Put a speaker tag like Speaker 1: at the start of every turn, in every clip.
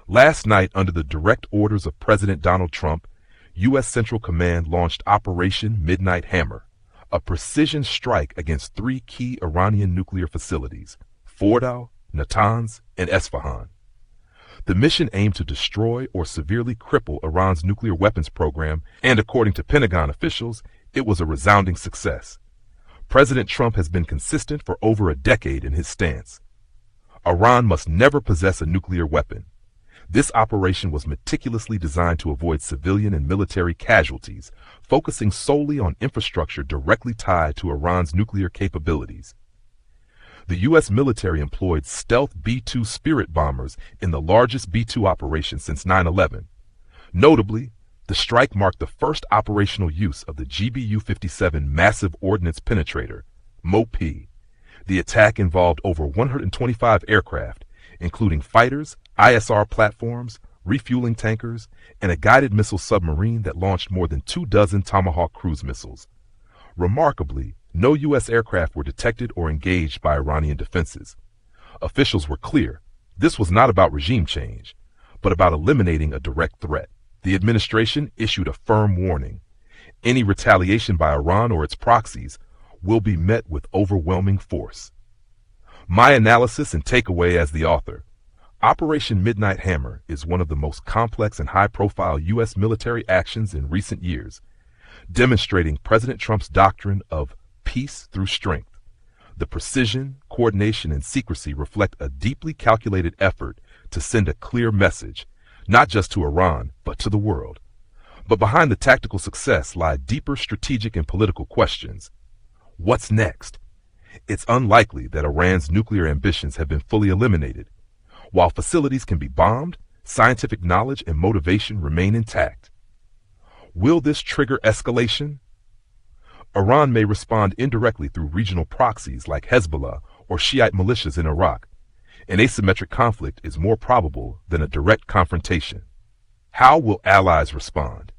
Speaker 1: Last night, under the direct orders of President Donald Trump, U.S. Central Command launched Operation Midnight Hammer, a precision strike against three key Iranian nuclear facilities, Fordow, Natanz, and Esfahan. The mission aimed to destroy or severely cripple Iran's nuclear weapons program, and according to Pentagon officials, it was a resounding success. President Trump has been consistent for over a decade in his stance. Iran must never possess a nuclear weapon. This operation was meticulously designed to avoid civilian and military casualties, focusing solely on infrastructure directly tied to Iran's nuclear capabilities. The U.S. military employed stealth B-2 Spirit bombers in the largest B-2 operation since 9/11. Notably, the strike marked the first operational use of the GBU-57 Massive Ordnance Penetrator, MOP. The attack involved over 125 aircraft, including fighters, ISR platforms, refueling tankers, and a guided missile submarine that launched more than 24 Tomahawk cruise missiles. Remarkably, no U.S. aircraft were detected or engaged by Iranian defenses. Officials were clear. This was not about regime change, but about eliminating a direct threat. The administration issued a firm warning. Any retaliation by Iran or its proxies will be met with overwhelming force. My analysis and takeaway as the author: Operation Midnight Hammer is one of the most complex and high-profile U.S. military actions in recent years, demonstrating President Trump's doctrine of peace through strength. The precision, coordination, and secrecy reflect a deeply calculated effort to send a clear message, not just to Iran, but to the world. But behind the tactical success lie deeper strategic and political questions. What's next? It's unlikely that Iran's nuclear ambitions have been fully eliminated. While facilities can be bombed, scientific knowledge and motivation remain intact. Will this trigger escalation? Iran may respond indirectly through regional proxies like Hezbollah or Shiite militias in Iraq. An asymmetric conflict is more probable than a direct confrontation. How will allies respond?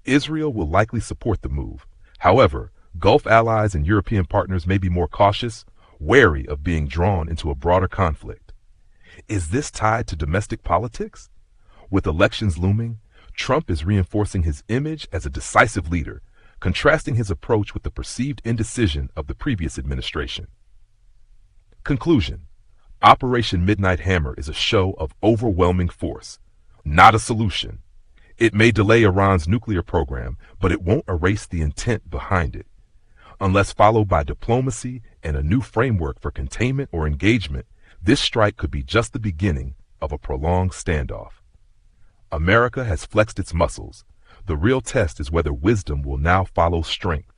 Speaker 1: Israel will likely support the move. However, Gulf allies and European partners may be more cautious, wary of being drawn into a broader conflict. Is this tied to domestic politics? With elections looming, Trump is reinforcing his image as a decisive leader, contrasting his approach with the perceived indecision of the previous administration. Conclusion: Operation Midnight Hammer is a show of overwhelming force, not a solution. It may delay Iran's nuclear program, but it won't erase the intent behind it. Unless followed by diplomacy and a new framework for containment or engagement, this strike could be just the beginning of a prolonged standoff. America has flexed its muscles. The real test is whether wisdom will now follow strength.